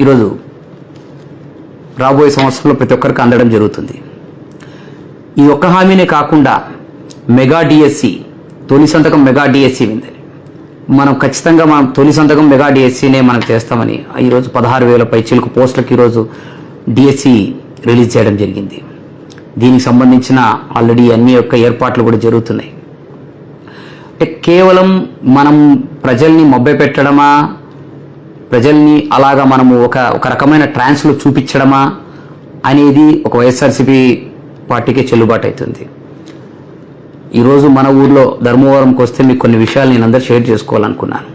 ఈరోజు రాబోయే సంవత్సరంలో ప్రతి ఒక్కరికి అందడం జరుగుతుంది. ఈ ఒక్క హామీనే కాకుండా మెగా డిఎస్సి, తొలి సంతకం మెగా డిఎస్సి ఉంది. మనం ఖచ్చితంగా తొలి సంతకం మెగా డిఎస్సినే మనం చేస్తామని ఈరోజు 16,000 పైచిలకు పోస్టులకు ఈరోజు డిఎస్సి రిలీజ్ చేయడం జరిగింది. దీనికి సంబంధించిన ఆల్రెడీ అన్ని యొక్క ఏర్పాట్లు కూడా జరుగుతున్నాయి. అంటే కేవలం మనం ప్రజల్ని మభ్యపెట్టడమా, ప్రజల్ని అలాగా మనము ఒక రకమైన ట్రాన్స్లో చూపించడమా అనేది ఒక వైఎస్ఆర్సీపీ పార్టీకే చెల్లుబాటు అవుతుంది. ఈరోజు మన ఊర్లో ధర్మవరంకి వస్తే మీకు కొన్ని విషయాలు నేను అందరూ షేర్ చేసుకోవాలనుకున్నాను.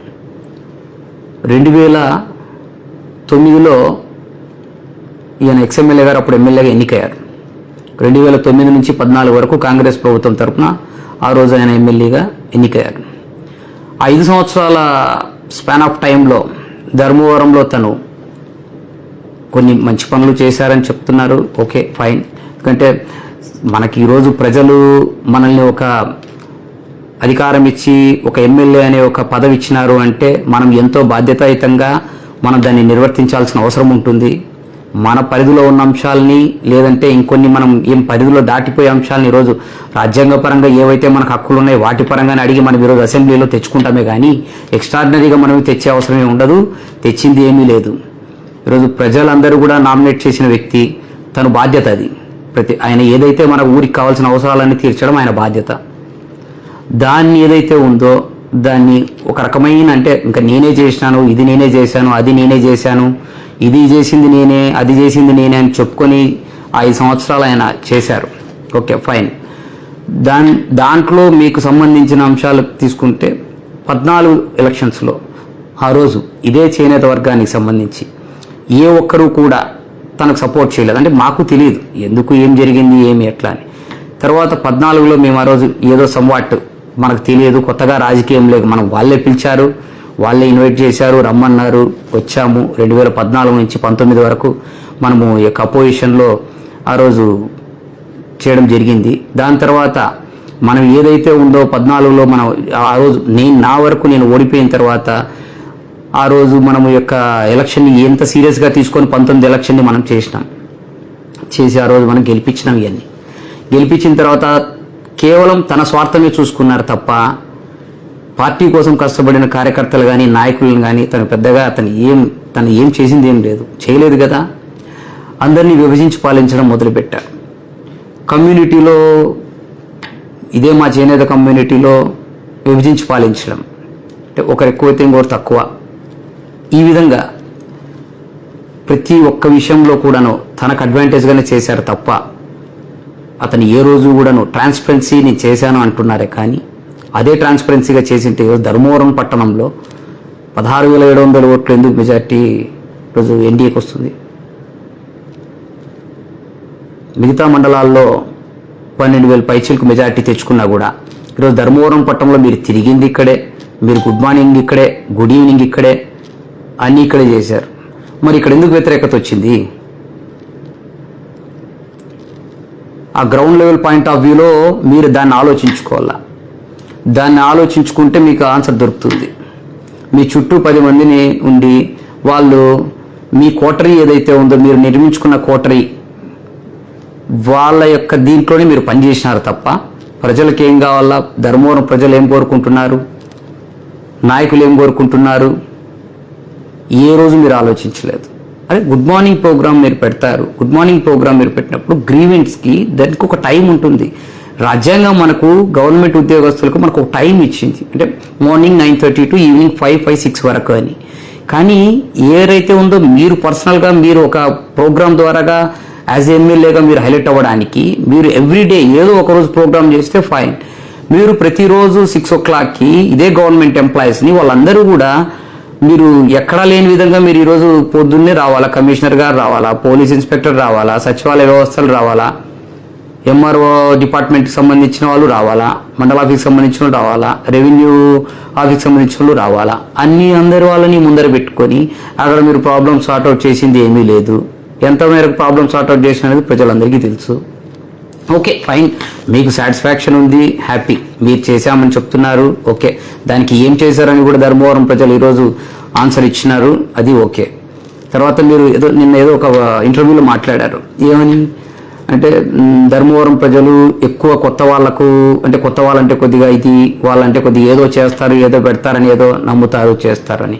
2009లో ఈయన ఎక్స్ఎమ్మెల్యే గారు అప్పుడు ఎమ్మెల్యేగా ఎన్నికయ్యారు. 2009 నుంచి 14 వరకు కాంగ్రెస్ ప్రభుత్వం తరఫున ఆ రోజు ఆయన ఎమ్మెల్యేగా ఎన్నికయ్యారు. 5 సంవత్సరాల స్పాన్ ఆఫ్ టైంలో ధర్మవరంలో తను కొన్ని మంచి పనులు చేశారని చెప్తున్నారు. Okay, fine. ఎందుకంటే మనకి ఈరోజు ప్రజలు మనల్ని ఒక అధికారం ఇచ్చి ఒక ఎమ్మెల్యే అనే ఒక పదవి ఇచ్చినారు అంటే మనం ఎంతో బాధ్యతాయుతంగా మనం దాన్ని నిర్వర్తించాల్సిన అవసరం ఉంటుంది. మన పరిధిలో ఉన్న అంశాలని, లేదంటే ఇంకొన్ని మనం ఏం పరిధిలో దాటిపోయే అంశాలను ఈరోజు రాజ్యాంగపరంగా ఏవైతే మనకు హక్కులు ఉన్నాయో వాటి పరంగానే అడిగి మనం ఈరోజు అసెంబ్లీలో తెచ్చుకుంటామే కానీ ఎక్స్ట్రాడినరీగా మనం తెచ్చే అవసరమే ఉండదు. తెచ్చింది ఏమీ లేదు. ఈరోజు ప్రజలందరూ కూడా నామినేట్ చేసిన వ్యక్తి, తను బాధ్యత అది. ఆయన ఏదైతే మన ఊరికి కావాల్సిన అవసరాలన్నీ తీర్చడం ఆయన బాధ్యత. దాన్ని ఏదైతే ఉందో దాన్ని ఒక రకమైన, అంటే ఇంకా నేనే చేసినాను, ఇది నేనే చేశాను, అది నేనే చేశాను, ఇది చేసింది నేనే, అది చేసింది నేనే అని చెప్పుకొని 5 సంవత్సరాలు ఆయన చేశారు. Okay, fine. దాంట్లో మీకు సంబంధించిన అంశాలు తీసుకుంటే 14 ఎలక్షన్స్లో ఆ రోజు ఇదే చేనేత వర్గానికి సంబంధించి ఏ ఒక్కరూ కూడా తనకు సపోర్ట్ చేయలేదు. అంటే మాకు తెలియదు ఎందుకు, ఏం జరిగింది, ఏమి, ఎట్లా అని. తర్వాత 14లో మేము ఆ రోజు ఏదో సంవాట్ మనకు తెలియదు, కొత్తగా రాజకీయం లేదు, మనం వాళ్ళే పిలిచారు, వాళ్ళే ఇన్వైట్ చేశారు, రమ్మన్నారు, వచ్చాము. 2014 నుంచి 19 వరకు మనము ఈ యొక్క అపోజిషన్లో ఆ రోజు చేయడం జరిగింది. దాని తర్వాత మనం ఏదైతే ఉందో 14లో మనం ఆ రోజు నా వరకు నేను ఓడిపోయిన తర్వాత ఆ రోజు మనము యొక్క ఎలక్షన్ని ఎంత సీరియస్గా తీసుకొని 19 ఎలక్షన్ని మనం చేసి ఆ రోజు మనం గెలిపించినాం. ఇవన్నీ గెలిపించిన తర్వాత కేవలం తన స్వార్థమే చూసుకున్నారు తప్ప పార్టీ కోసం కష్టపడిన కార్యకర్తలు కానీ నాయకులను కానీ తను ఏం చేసింది ఏం లేదు, చేయలేదు కదా. అందరినీ విభజించి పాలించడం మొదలుపెట్టారు. కమ్యూనిటీలో ఇదే మా చేనేత కమ్యూనిటీలో విభజించి పాలించడం, అంటే ఒకరు ఎక్కువైతే ఇంకొకరు తక్కువ, ఈ విధంగా ప్రతి ఒక్క విషయంలో కూడాను తనకు అడ్వాంటేజ్గానే చేశారు తప్ప అతను ఏ రోజు కూడాను ట్రాన్స్పరెన్సీ నేను చేశాను అంటున్నారే కానీ అదే ట్రాన్స్పరెన్సీగా చేసింటే ధర్మవరం పట్టణంలో 16,700 ఓట్లు ఎందుకు మెజార్టీ ఈరోజు ఎన్డీఏకి వస్తుంది? మిగతా మండలాల్లో 12,000 పైచీలకు మెజార్టీ తెచ్చుకున్నా కూడా ఈరోజు ధర్మవరం పట్టణంలో మీరు తిరిగింది ఇక్కడే, మీరు గుడ్ మార్నింగ్ ఇక్కడే, గుడ్ ఈవినింగ్ ఇక్కడే, అన్నీ ఇక్కడే చేశారు. మరి ఇక్కడ ఎందుకు వ్యతిరేకత వచ్చింది? ఆ గ్రౌండ్ లెవెల్ పాయింట్ ఆఫ్ వ్యూలో మీరు దాన్ని ఆలోచించుకోవాలా. దాన్ని ఆలోచించుకుంటే మీకు ఆన్సర్ దొరుకుతుంది. మీ చుట్టూ 10 మందిని ఉండి వాళ్ళు మీ కోటరీ ఏదైతే ఉందో మీరు నిర్మించుకున్న కోటరీ వాళ్ళ యొక్క దీంట్లోనే మీరు పనిచేసినారు తప్ప ప్రజలకు ఏం కావాలా, ధర్మవరం ప్రజలు ఏం కోరుకుంటున్నారు, నాయకులు ఏం కోరుకుంటున్నారు, ఏ రోజు మీరు ఆలోచించలేదు. అదే గుడ్ మార్నింగ్ ప్రోగ్రామ్ మీరు పెడతారు. గుడ్ మార్నింగ్ ప్రోగ్రామ్ మీరు పెట్టినప్పుడు గ్రీవెన్స్కి దానికి ఒక టైం ఉంటుంది. రాజ్యాంగం మనకు గవర్నమెంట్ ఉద్యోగస్తులకు మనకు ఒక టైం ఇచ్చింది, అంటే మార్నింగ్ 9:30 టు ఈవినింగ్ 5-6 వరకు అని. కానీ ఏదైతే ఉందో మీరు పర్సనల్గా మీరు ఒక ప్రోగ్రామ్ ద్వారాగా యాజ్ ఎమ్మెల్యేగా మీరు హైలైట్ అవ్వడానికి మీరు ఎవ్రీడే ఏదో ఒకరోజు ప్రోగ్రామ్ చేస్తే ఫైన్. మీరు ప్రతిరోజు 6 o'clockకి ఇదే గవర్నమెంట్ ఎంప్లాయీస్ని వాళ్ళందరూ కూడా మీరు ఎక్కడా లేని విధంగా మీరు ఈరోజు పొద్దున్నే రావాలా, కమిషనర్ గారు రావాలా, పోలీస్ ఇన్స్పెక్టర్ రావాలా, సచివాలయ వ్యవస్థలు రావాలా, ఎంఆర్ఓ డిపార్ట్మెంట్కి సంబంధించిన వాళ్ళు రావాలా, మండల ఆఫీస్కి సంబంధించిన వాళ్ళు రావాలా, రెవెన్యూ ఆఫీస్కి సంబంధించిన వాళ్ళు రావాలా, అందరి వాళ్ళని ముందర పెట్టుకొని అక్కడ మీరు ప్రాబ్లమ్ సార్ట్అవుట్ చేసింది ఏమీ లేదు. ఎంత మేరకు ప్రాబ్లమ్ సార్ట్అవుట్ చేసిన అనేది ప్రజలందరికీ తెలుసు. ఓకే, ఫైన్, మీకు సాటిస్ఫాక్షన్ ఉంది, హ్యాపీ, మీరు చేశామని చెప్తున్నారు. ఓకే, దానికి ఏం చేశారని కూడా ధర్మవరం ప్రజలు ఈరోజు ఆన్సర్ ఇచ్చినారు, అది ఓకే. తర్వాత మీరు నిన్న ఏదో ఒక ఇంటర్వ్యూలో మాట్లాడారు. ఏమని అంటే ధర్మవరం ప్రజలు ఎక్కువ కొత్త వాళ్ళంటే కొద్దిగా ఇది వాళ్ళంటే కొద్దిగా ఏదో చేస్తారు, ఏదో పెడతారని, ఏదో నమ్ముతారు, చేస్తారని.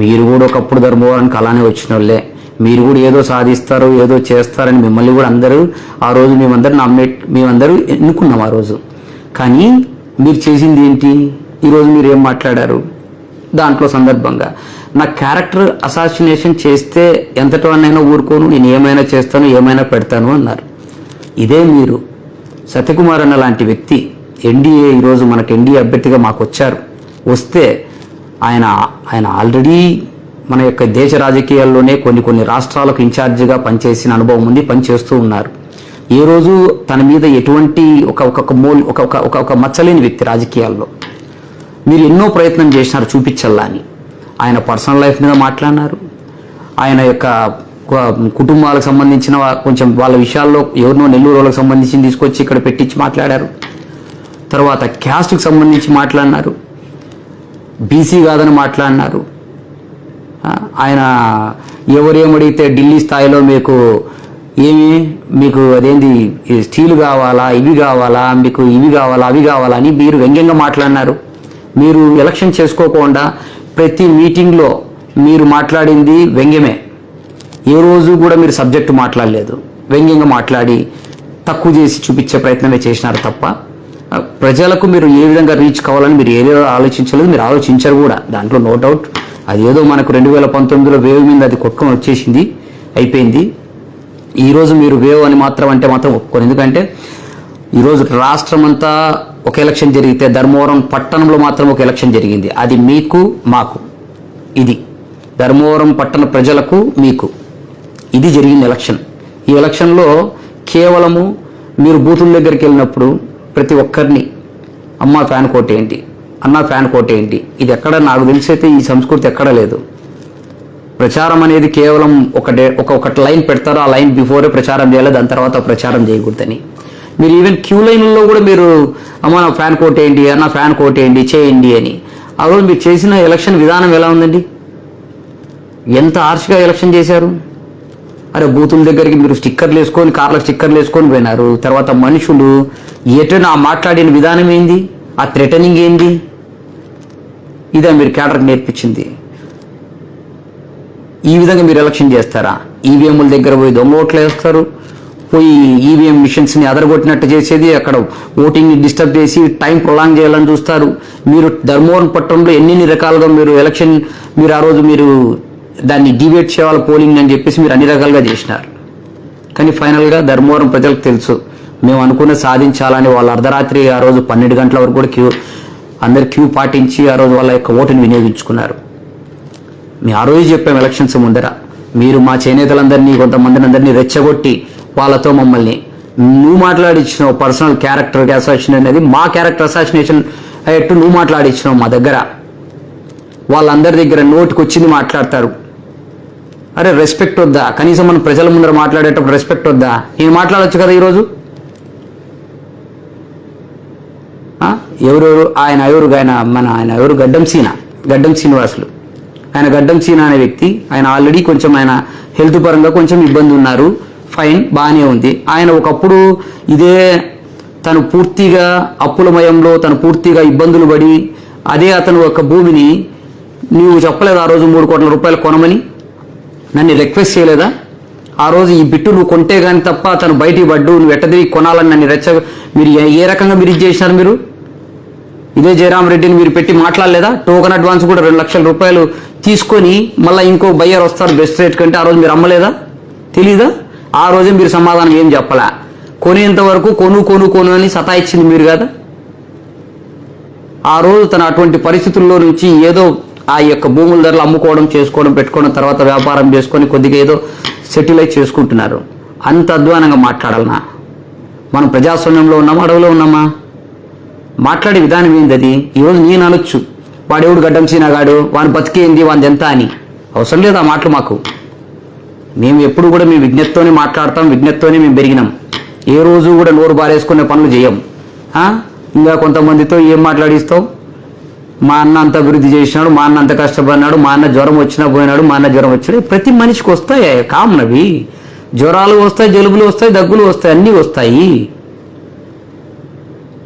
మీరు కూడా ఒకప్పుడు ధర్మవరానికి అలానే వచ్చిన వాళ్ళే. మీరు కూడా ఏదో సాధిస్తారు, ఏదో చేస్తారని మిమ్మల్ని కూడా అందరూ ఆ రోజు మేమందరూ ఎన్నుకున్నాం ఆ రోజు. కానీ మీరు చేసింది ఏంటి? ఈరోజు మీరు ఏం మాట్లాడారు? దాంట్లో సందర్భంగా నా క్యారెక్టర్ అసాసినేషన్ చేస్తే ఎంతటోనైనా ఊరుకోను, నేను ఏమైనా చేస్తాను, ఏమైనా పెడతాను అన్నారు. ఇదే మీరు సత్యకుమార్ అన్న లాంటి వ్యక్తి ఎన్డీఏ ఈరోజు మనకు ఎన్డీఏ అభ్యర్థిగా మాకు వస్తే ఆయన ఆల్రెడీ మన యొక్క దేశ రాజకీయాల్లోనే కొన్ని రాష్ట్రాలకు ఇన్ఛార్జిగా పనిచేసిన అనుభవం ఉంది, పనిచేస్తూ ఉన్నారు. ఏ రోజు తన మీద ఎటువంటి ఒక మచ్చలేని వ్యక్తి రాజకీయాల్లో. మీరు ఎన్నో ప్రయత్నం చేసినారు చూపించల్లా అని. ఆయన పర్సనల్ లైఫ్ మీద మాట్లాడినారు. ఆయన యొక్క కుటుంబాలకు సంబంధించిన కొంచెం వాళ్ళ విషయాల్లో ఎవరినో నెల్లూరు వాళ్ళకి సంబంధించి తీసుకొచ్చి ఇక్కడ పెట్టించి మాట్లాడారు. తర్వాత క్యాస్ట్కి సంబంధించి మాట్లాడినారు, బీసీ కాదని మాట్లాడినారు. ఆయన ఎవరేమడిగితే ఢిల్లీ స్థాయిలో మీకు అదేంది స్టీల్ కావాలా, ఇవి కావాలా, మీకు ఇవి కావాలా, అవి కావాలా అని మీరు వ్యంగ్యంగా మాట్లాడినారు. మీరు ఎలక్షన్ చేసుకోకుండా ప్రతి మీటింగ్లో మీరు మాట్లాడింది వ్యంగ్యమే. ఏ రోజు కూడా మీరు సబ్జెక్టు మాట్లాడలేదు, వ్యంగ్యంగా మాట్లాడి తక్కువ చేసి చూపించే ప్రయత్నమే చేసినారు తప్ప ప్రజలకు మీరు ఏ విధంగా రీచ్ కావాలని మీరు ఏదో ఆలోచించలేదు, మీరు ఆలోచించరు కూడా. దాంట్లో నో డౌట్. అదేదో మనకు 2019లో వేవ్ మీద అది కొట్టుకొని వచ్చేసింది, అయిపోయింది. ఈరోజు మీరు వేవ్ అని మాత్రం ఒప్పుకోరు. ఎందుకంటే ఈరోజు రాష్ట్రం అంతా ఒక ఎలక్షన్ జరిగితే ధర్మవరం పట్టణంలో మాత్రం ఒక ఎలక్షన్ జరిగింది. అది మీకు మాకు, ఇది ధర్మవరం పట్టణ ప్రజలకు మీకు ఇది జరిగింది ఎలక్షన్. ఈ ఎలక్షన్లో కేవలము మీరు బూతుల దగ్గరికి వెళ్ళినప్పుడు ప్రతి ఒక్కరిని అమ్మ ఫ్యాన్ కోటేయండి, అన్న ఫ్యాన్ కోటేయండి, ఇది ఎక్కడ నాకు తెలిసైతే ఈ సంస్కృతి ఎక్కడ లేదు. ప్రచారం అనేది కేవలం ఒక లైన్ పెడతారు, ఆ లైన్ బిఫోరే ప్రచారం చేయాలి, దాని తర్వాత ప్రచారం చేయకూడదని. మీరు ఈవెన్ క్యూ లైన్లో కూడా మీరు అమ్మ నా ఫ్యాన్ కోటేయండి, అన్న ఫ్యాన్ కోటేయండి, చేయండి అని. ఆ రోజు మీరు చేసిన ఎలక్షన్ విధానం ఎలా ఉందండి? ఎంత హార్ష్గా ఎలక్షన్ చేశారు. అరే బూతుల దగ్గరికి మీరు స్టిక్కర్లు వేసుకొని, కార్లకు స్టిక్కర్లు వేసుకొని పోయినారు. తర్వాత మనుషులు ఎటైనా మాట్లాడిన విధానం ఏంది, ఆ థ్రెటనింగ్ ఏంది? ఇదే మీరు క్యాడర్కి నేర్పించింది. ఈ విధంగా మీరు ఎలక్షన్ చేస్తారా? ఈవీఎంల దగ్గర పోయి దొంగ ఓట్లు వేస్తారు, పోయి ఈవీఎం మిషన్స్ని అదరగొట్టినట్టు చేసేది, అక్కడ ఓటింగ్ని డిస్టర్బ్ చేసి టైం ప్రొలాంగ్ చేయాలని చూస్తారు. మీరు ధర్మవరం పట్టణంలో ఎన్ని రకాలుగా మీరు ఎలక్షన్ ఆ రోజు మీరు దాన్ని డిబేట్ చేయాలి పోలింగ్ అని చెప్పేసి మీరు అన్ని రకాలుగా చేసినారు. కానీ ఫైనల్గా ధర్మవరం ప్రజలకు తెలుసు మేము అనుకున్న సాధించాలని. వాళ్ళు అర్ధరాత్రి ఆ రోజు 12 గంటల వరకు కూడా అందరు క్యూ పాటించి ఆ రోజు వాళ్ళ యొక్క ఓటుని వినియోగించుకున్నారు. మేము ఆ రోజు చెప్పాము ఎలక్షన్స్ ముందర, మీరు మా చేనేతలందరినీ కొంతమందిని అందరినీ రెచ్చగొట్టి వాళ్ళతో మమ్మల్ని నువ్వు మాట్లాడించినావు. పర్సనల్ క్యారెక్టర్ అసాసినేషన్ అనేది మా క్యారెక్టర్ అసాసినేషన్ అయ్యేట్టు నువ్వు మాట్లాడించినావు మా దగ్గర. వాళ్ళందరి దగ్గర నోటికి వచ్చింది మాట్లాడతారు. అరే రెస్పెక్ట్ వద్దా? కనీసం మనం ప్రజల ముందర మాట్లాడేటప్పుడు రెస్పెక్ట్ వద్దా? నేను మాట్లాడొచ్చు కదా ఈరోజు. ఎవరెవరు ఆయన ఎవరు గడ్డం శ్రీనివాసులు. ఆయన గడ్డం సీన అనే వ్యక్తి, ఆయన ఆల్రెడీ కొంచెం ఆయన హెల్త్ పరంగా కొంచెం ఇబ్బంది ఉన్నారు. ఫైన్, బాగానే ఉంది. ఆయన ఒకప్పుడు ఇదే తను పూర్తిగా అప్పులమయంలో తను పూర్తిగా ఇబ్బందులు పడి అదే అతను ఒక భూమిని నువ్వు చెప్పలేదు ఆ రోజు 3 కోట్ల రూపాయలు కొనమని నన్ను రిక్వెస్ట్ చేయలేదా? ఆ రోజు ఈ బిట్టు నువ్వు కొంటే కానీ తప్ప తను బయటికి పడ్డు, నువ్వు ఎట్టదిరిగి కొనాలని నన్ను మీరు ఏ రకంగా మీరు చేసినారు? మీరు ఇదే జయరాం రెడ్డిని మీరు పెట్టి మాట్లాడలేదా? టోకన్ అడ్వాన్స్ కూడా 2 లక్షల రూపాయలు తీసుకొని మళ్ళీ ఇంకో బయ్యర్ వస్తారు బెస్ట్ రేట్ కంటే. ఆ రోజు మీరు అమ్మలేదా? తెలీదా? ఆ రోజే మీరు సమాధానం ఏం చెప్పలా. కొనేంత వరకు కొను అని సతాయిచ్చింది మీరు కదా. ఆ రోజు తన అటువంటి పరిస్థితుల్లో నుంచి ఏదో ఆ యొక్క భూముల ధరలు అమ్ముకోవడం, చేసుకోవడం, పెట్టుకోవడం, తర్వాత వ్యాపారం చేసుకొని కొద్దిగా ఏదో సెటిల్ అయి చేసుకుంటున్నారు. అంత అధ్వానంగా మాట్లాడాలనా? మనం ప్రజాస్వామ్యంలో ఉన్నామా, అడవిలో ఉన్నామా? మాట్లాడే విధానం ఏంది అది? ఈరోజు నేను అనొచ్చు వాడెవడు గడ్డం సీనగాడు, వాని బతికేంది, వాని ఎంత అని. అవసరం లేదు ఆ మాటలు మాకు. మేము ఎప్పుడు కూడా మేము విజ్ఞతతోనే మాట్లాడతాం, విజ్ఞతతోనే మేము పెరిగినాం. ఏ రోజు కూడా నోరు బారేసుకునే పనులు చేయం. ఇంకా కొంతమందితో ఏం మాట్లాడిస్తావు? మా అన్న అంత అభివృద్ధి చేసినాడు, మా అన్న అంత కష్టపడినాడు, మా అన్న జ్వరం వచ్చినా పోయినాడు, మా అన్న జ్వరం వచ్చాడు. ప్రతి మనిషికి వస్తాయి కామన్ అవి. జ్వరాలు వస్తాయి, జలుబులు వస్తాయి, దగ్గులు వస్తాయి, అన్నీ వస్తాయి.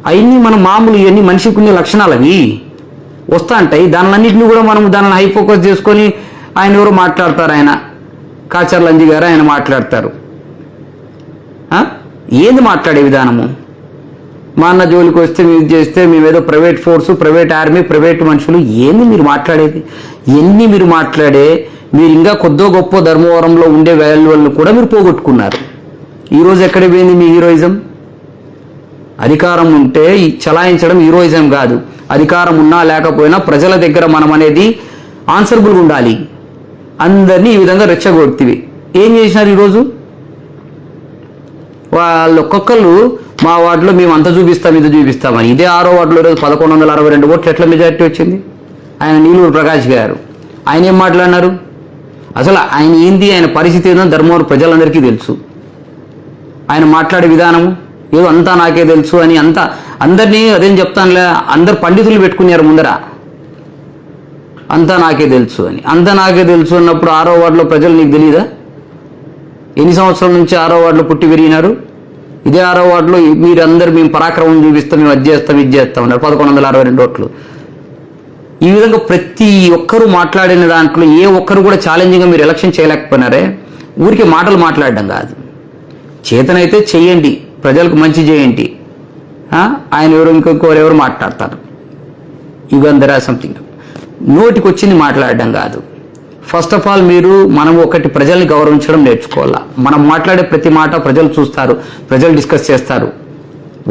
అవన్నీ మన మామూలు, ఇవన్నీ మనిషికి ఉన్న లక్షణాలు అవి వస్తా ఉంటాయి. దానిలన్నింటినీ కూడా మనం దానిని హైఫోకస్ చేసుకొని ఆయన ఎవరు మాట్లాడతారు, ఆయన కాచర్లంజి గారు ఆయన మాట్లాడతారు. ఏంది మాట్లాడే విధానము? మా అన్న జోలికి వస్తే మీరు చేస్తే మేమేదో private force, private army, private మనుషులు. ఏంది మీరు మాట్లాడేది? ఎన్ని మీరు మాట్లాడే మీరు ఇంకా కొద్దో గొప్ప ధర్మవరంలో ఉండే వాల్యూలను కూడా మీరు పోగొట్టుకున్నారు. ఈరోజు ఎక్కడ పోయింది మీ హీరోయిజం? అధికారం ఉంటే చలాయించడం హీరోయిజం కాదు. అధికారం ఉన్నా లేకపోయినా ప్రజల దగ్గర మనం అనేది ఆన్సరబుల్గా ఉండాలి. అందరినీ ఈ విధంగా రెచ్చగొడుతుంది. ఏం చేసినారు ఈరోజు? వాళ్ళు ఒక్కొక్కళ్ళు మా వార్డులో మేము అంత చూపిస్తాం, ఇది చూపిస్తామని. ఇదే 6వ వార్డులో ఈరోజు 1162 ఓట్లు ఎట్లా మెజారిటీ వచ్చింది? ఆయన నీలూరు ప్రకాష్ గారు ఆయన ఏం మాట్లాడినారు? అసలు ఆయన ఏంది, ఆయన పరిస్థితి ఏందో ధర్మవరం ప్రజలందరికీ తెలుసు. ఆయన మాట్లాడే విధానము ఏదో అంతా నాకే తెలుసు అని అందరినీ అదేం చెప్తానులే, అందరు పండితులు పెట్టుకున్నారు ముందర. అంతా నాకే తెలుసు అని. అంతా నాకే తెలుసు అన్నప్పుడు 6వ వార్డులో ప్రజలు నీకు తెలియదా? ఎన్ని సంవత్సరాల నుంచి 6వ వార్డులో పుట్టి పెరిగినారు? ఇదే 6వ వార్డులో మీరందరూ మేము పరాక్రమం చూపిస్తాం, మేము అది చేస్తాం, ఇది చేస్తాం అన్నారు. 1162 ఓట్లు. ఈ విధంగా ప్రతి ఒక్కరూ మాట్లాడిన దాంట్లో ఏ ఒక్కరు కూడా ఛాలెంజింగ్గా మీరు ఎలక్షన్ చేయలేకపోయినారే. ఊరికి మాటలు మాట్లాడడం కాదు, చేతనైతే చెయ్యండి, ప్రజలకు మంచి చేయండి. ఆయన ఎవరు ఇంకొకరు మాట్లాడతారు. యుగంధర సంథింగ్ నోటికి వచ్చింది మాట్లాడడం కాదు. ఫస్ట్ ఆఫ్ ఆల్ మనం ఒకటి ప్రజల్ని గౌరవించడం నేర్చుకోవాలా. మనం మాట్లాడే ప్రతి మాట ప్రజలు చూస్తారు, ప్రజలు డిస్కస్ చేస్తారు,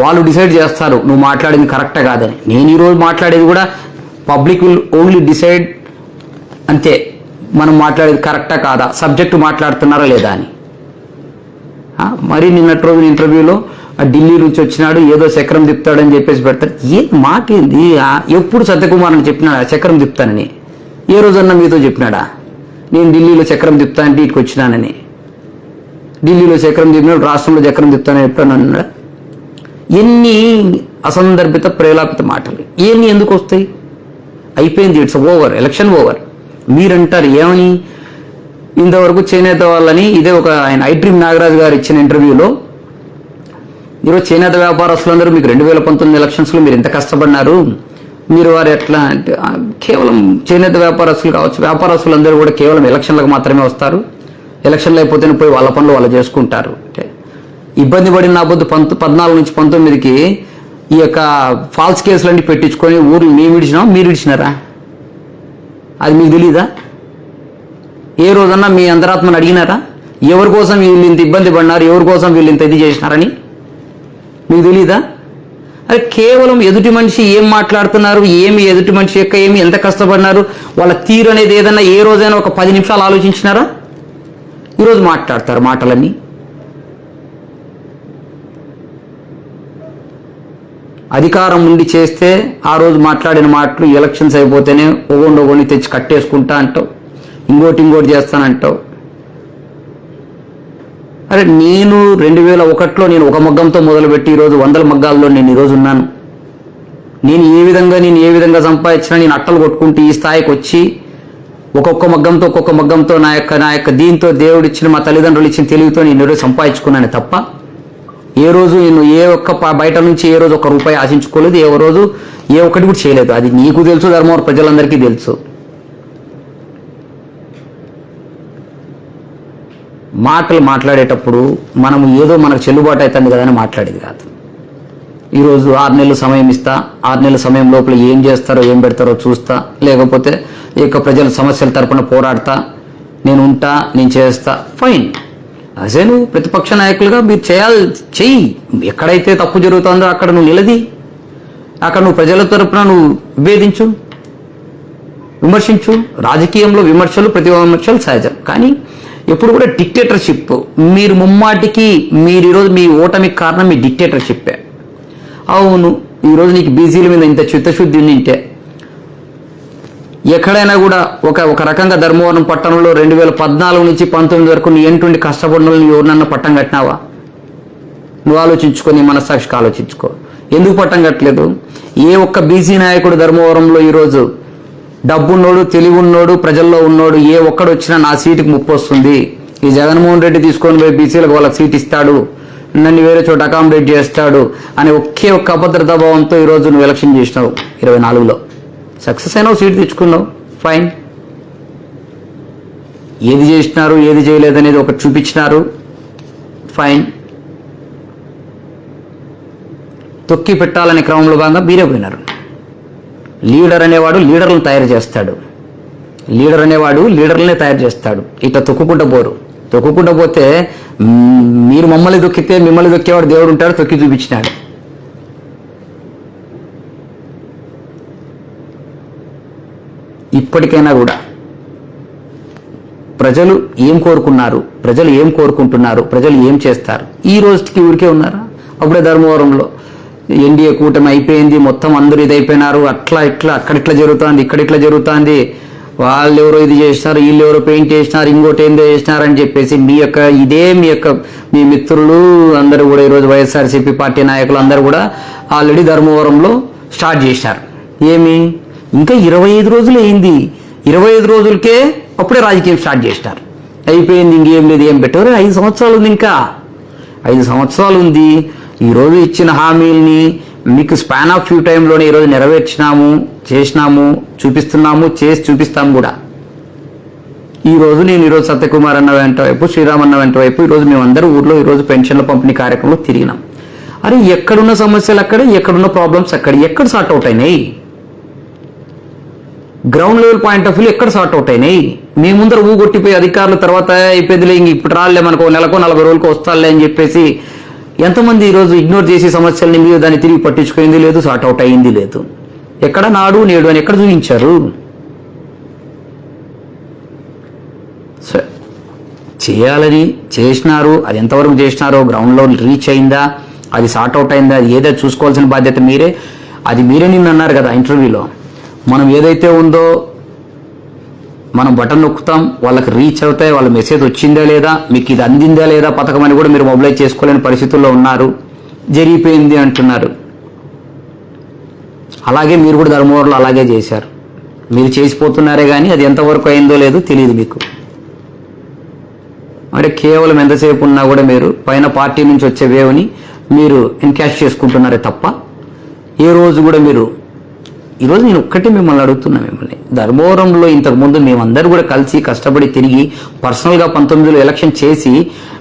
వాళ్ళు డిసైడ్ చేస్తారు నువ్వు మాట్లాడింది కరెక్టా కాదని. నేను ఈరోజు మాట్లాడేది కూడా పబ్లిక్ విల్ ఓన్లీ డిసైడ్ అంతే, మనం మాట్లాడేది కరెక్టా కాదా, సబ్జెక్టు మాట్లాడుతున్నారా లేదా అని. మరి నిన్నటి రోజున ఇంటర్వ్యూలో ఢిల్లీ నుంచి వచ్చినాడు, ఏదో చక్రం తిప్పుతాడని చెప్పేసి పెడతాడు. ఏ మాట ఏంది? ఎప్పుడు సత్యకుమార్ అని చెప్పినాడా చక్రం తిప్పుతానని? ఏ రోజన్నా మీతో చెప్పినాడా నేను ఢిల్లీలో చక్రం తిప్పుతానంటే ఇటుకు వచ్చినానని? ఢిల్లీలో చక్రం తిప్పినాడు, రాష్ట్రంలో చక్రం తిప్పుతానని ఎప్పుడన్నా అన్నాడా? ఎన్ని అసందర్భిత ప్రేలాపిత మాటలు ఇవన్నీ ఎందుకు వస్తాయి? అయిపోయింది, ఇట్స్ ఓవర్, ఎలక్షన్ ఓవర్. మీరంటారు ఏమని? ఇంతవరకు చేనేత వాళ్ళని ఇదే ఒక ఆయన ఐడ్రీమ్ నాగరాజు గారు ఇచ్చిన ఇంటర్వ్యూలో, ఈరోజు చేనేత వ్యాపారస్తులందరూ మీకు 2019 ఎలక్షన్స్లో మీరు ఎంత కష్టపడినారు, మీరు వారు ఎట్లా అంటే కేవలం చేనేత వ్యాపారస్తులు కావచ్చు, వ్యాపారస్తులందరూ కూడా కేవలం ఎలక్షన్లకు మాత్రమే వస్తారు, ఎలక్షన్లు అయిపోతేనే పోయి వాళ్ళ పనులు వాళ్ళు చేసుకుంటారు. అంటే ఇబ్బంది పడిన నా పొద్దు 14 నుంచి 19కి ఈ యొక్క ఫాల్స్ కేసులన్నీ పెట్టించుకొని ఊర్లు మేము విడిచినాం, మీరు విడిచినారా? అది మీకు తెలీదా? ఏ రోజన్నా మీ అంతరాత్మను అడిగినారా? ఎవరి కోసం వీళ్ళు ఇంత ఇబ్బంది పడినారు, ఎవరి కోసం వీళ్ళు ఇంత ఇది చేసినారని మీకు తెలీదా? అరే కేవలం ఎదుటి మనిషి ఏం మాట్లాడుతున్నారు, ఏమి ఎదుటి మనిషి యొక్క ఏమి ఎంత కష్టపడినారు, వాళ్ళ తీరు అనేది ఏదన్నా ఏ రోజైనా ఒక 10 నిమిషాలు ఆలోచించినారా? ఈరోజు మాట్లాడతారు మాటలన్నీ. అధికారం ఉండి చేస్తే ఆ రోజు మాట్లాడిన మాటలు ఎలక్షన్స్ అయిపోతేనే ఒగొండి తెచ్చి కట్టేసుకుంటా అంటావు, ఇంకోటి చేస్తానంటావు. అరే నేను 2001లో నేను ఒక మగ్గంతో మొదలుపెట్టి ఈరోజు 100 మగ్గాల్లో నేను ఈరోజు ఉన్నాను. నేను ఏ విధంగా సంపాదించినా నేను అట్టలు కొట్టుకుంటూ ఈ స్థాయికి వచ్చి ఒక్కొక్క మగ్గంతో నా యొక్క దీంతో దేవుడిచ్చిన మా తల్లిదండ్రులు ఇచ్చిన తెలివితో నేను ఈరోజు సంపాదించుకున్నాను తప్ప ఏ రోజు నేను ఏ ఒక్క బయట నుంచి ఏ రోజు 1 రూపాయి ఆశించుకోలేదు, ఏ రోజు ఏ ఒక్కటి కూడా చేయలేదు. అది నీకు తెలుసు, ధర్మవరం ప్రజలందరికీ తెలుసు. మాటలు మాట్లాడేటప్పుడు మనం ఏదో మనకు చెల్లుబాటు అవుతుంది కదా అని మాట్లాడేది కాదు. ఈరోజు 6 నెలలు సమయం ఇస్తా, 6 నెలల సమయం లోపల ఏం చేస్తారో ఏం పెడతారో చూస్తా, లేకపోతే ఈ యొక్క ప్రజల సమస్యల తరపున పోరాడతా, నేను ఉంటా, నేను చేస్తా, ఫైన్. అసలు నువ్వు ప్రతిపక్ష నాయకులుగా మీరు చెయ్యి. ఎక్కడైతే తప్పు జరుగుతుందో అక్కడ నువ్వు నిలది, అక్కడ నువ్వు ప్రజల తరపున నువ్వు విభేదించు, విమర్శించు. రాజకీయంలో విమర్శలు, ప్రతి విమర్శలు సహజం. కానీ ఎప్పుడు కూడా డిక్టేటర్షిప్ మీరు ముమ్మాటికి ఈరోజు మీ ఓటమికి కారణం మీ డిక్టేటర్షిప్పే. అవును, ఈరోజు నీకు బీసీల మీద ఇంత చిత్తశుద్ధి ఉంటే ఎక్కడైనా కూడా ఒక రకంగా ధర్మవరం పట్టణంలో 2014 నుంచి 19 వరకు నీ ఎంటుండి కష్టపడిన ఎవరినన్నా పట్టం కట్టినావా? నువ్వు ఆలోచించుకో, నీ మనస్సాక్షికి ఆలోచించుకో. ఎందుకు పట్టం కట్టలేదు? ఏ ఒక్క బీసీ నాయకుడు ధర్మవరంలో ఈరోజు డబ్బున్నోడు, తెలివున్నోడు, ప్రజల్లో ఉన్నోడు ఏ ఒక్కడు వచ్చినా నా సీటుకి ముప్పు వస్తుంది, ఈ జగన్మోహన్ రెడ్డి తీసుకొని పోయి బీసీలకు వాళ్ళకి సీట్ ఇస్తాడు, నన్ను వేరే చోట అకామిడేట్ చేస్తాడు అని ఒకే ఒక్క అభద్రతా భావంతో ఈరోజు నువ్వు ఎలక్షన్ చేసినావు. 24లో సక్సెస్ అయినావు, సీట్ తెచ్చుకున్నావు, ఫైన్. ఏది చేసినారు ఏది చేయలేదనేది ఒకటి చూపించినారు, ఫైన్. తొక్కి పెట్టాలనే క్రమంలో భాగంగా మీరే పోయినారు. లీడర్ అనేవాడు లీడర్లను తయారు చేస్తాడు, లీడర్ అనేవాడు లీడర్లనే తయారు చేస్తాడు. ఇట్లా తొక్కుకుంటూ పోరు. తొక్కుకుంటూ పోతే మీరు మమ్మల్ని దొక్కితే మిమ్మల్ని దొక్కేవాడు దేవుడు ఉంటాడు, తొక్కి చూపించినాడు. ఇప్పటికైనా కూడా ప్రజలు ఏం కోరుకున్నారు, ప్రజలు ఏం కోరుకుంటున్నారు, ప్రజలు ఏం చేస్తారు, ఈ రోజుకి ఊరికే ఉన్నారా? అప్పుడే ధర్మవరంలో ఎన్డీఏ కూటమి అయిపోయింది, మొత్తం అందరూ ఇది అయిపోయినారు, అట్లా ఇట్లా అక్కడ ఇట్లా జరుగుతుంది, ఇక్కడ ఇట్లా జరుగుతుంది, వాళ్ళు ఎవరో ఇది చేసినారు, వీళ్ళు ఎవరో పెయింట్ చేసినారు, ఇంకోటి ఏందో చేసినారని చెప్పేసి మీ మిత్రులు అందరూ కూడా ఈరోజు వైఎస్ఆర్సీపీ పార్టీ నాయకులు అందరూ కూడా ఆల్రెడీ ధర్మవరంలో స్టార్ట్ చేశారు. ఏమి ఇంకా 25 రోజులు అయింది, 25 రోజులకే అప్పుడే రాజకీయం స్టార్ట్ చేసినారు. అయిపోయింది, ఇంకేం లేదు, ఏం పెట్టారు. 5 సంవత్సరాలు ఉంది, ఇంకా 5 సంవత్సరాలు ఉంది. ఈరోజు ఇచ్చిన హామీల్ని మీకు స్పాన్ ఆఫ్ ఫ్యూ టైంలోనే ఈరోజు నెరవేర్చినాము, చేసినాము, చూపిస్తున్నాము, చేసి చూపిస్తాము కూడా. ఈరోజు నేను ఈరోజు సత్యకుమార్ అన్న వెంట వైపు, శ్రీరామ్ అన్న వెంట వైపు ఈరోజు మేమందరూ ఊర్లో ఈరోజు పెన్షన్ల పంపిణీ కార్యక్రమంలో తిరిగినాం. అరే ఎక్కడున్న సమస్యలు అక్కడే, ఎక్కడున్న ప్రాబ్లమ్స్ అక్కడ, ఎక్కడ సార్ట్ అవుట్ అయినాయి? Ground level point of view ఎక్కడ సార్ట్ అవుట్ అయినాయి? మీ ముందర ఊగొట్టిపోయి అధికారుల తర్వాత అయిపోయిందిలే, ఇంక ఇప్పుడు రాలే, మనకు నెలకో 40 రోజులకో వస్తాలే అని చెప్పేసి ఎంతమంది ఈరోజు ఇగ్నోర్ చేసే సమస్యల్ని మీరు దాన్ని తిరిగి పట్టించుకుంది లేదు, సార్ట్ అవుట్ అయ్యింది లేదు. ఎక్కడ నాడు నేడు అని ఎక్కడ చూపించారు? చేయాలని చేసినారు, అది ఎంతవరకు చేసినారో, గ్రౌండ్లో రీచ్ అయిందా, అది సార్ట్ అవుట్ అయిందా, అది ఏదో చూసుకోవాల్సిన బాధ్యత మీరే. అది మీరే నిన్న అన్నారు కదా ఇంటర్వ్యూలో, మనం ఏదైతే ఉందో మనం బటన్ నొక్కుతాం, వాళ్ళకి రీచ్ అవుతాయి, వాళ్ళ మెసేజ్ వచ్చిందా లేదా, మీకు ఇది అందిందా లేదా పథకం అని కూడా మీరు మొబిలైజ్ చేసుకోలేని పరిస్థితుల్లో ఉన్నారు. జరిగిపోయింది అంటున్నారు. అలాగే మీరు కూడా ధర్మవరంలో అలాగే చేశారు. మీరు చేసిపోతున్నారే కానీ అది ఎంతవరకు అయిందో లేదో తెలియదు మీకు. అంటే కేవలం ఎంతసేపు ఉన్నా కూడా మీరు పైన పార్టీ నుంచి వచ్చే వేవ్ని మీరు ఎన్కాష్ చేసుకుంటున్నారే తప్ప ఏ రోజు కూడా మీరు. ఈరోజు నేను ఒక్కటే మిమ్మల్ని అడుగుతున్నా, మిమ్మల్ని ధర్మవరంలో ఇంతకుముందు మేమందరూ కూడా కలిసి కష్టపడి తిరిగి పర్సనల్గా 19లో ఎలక్షన్ చేసి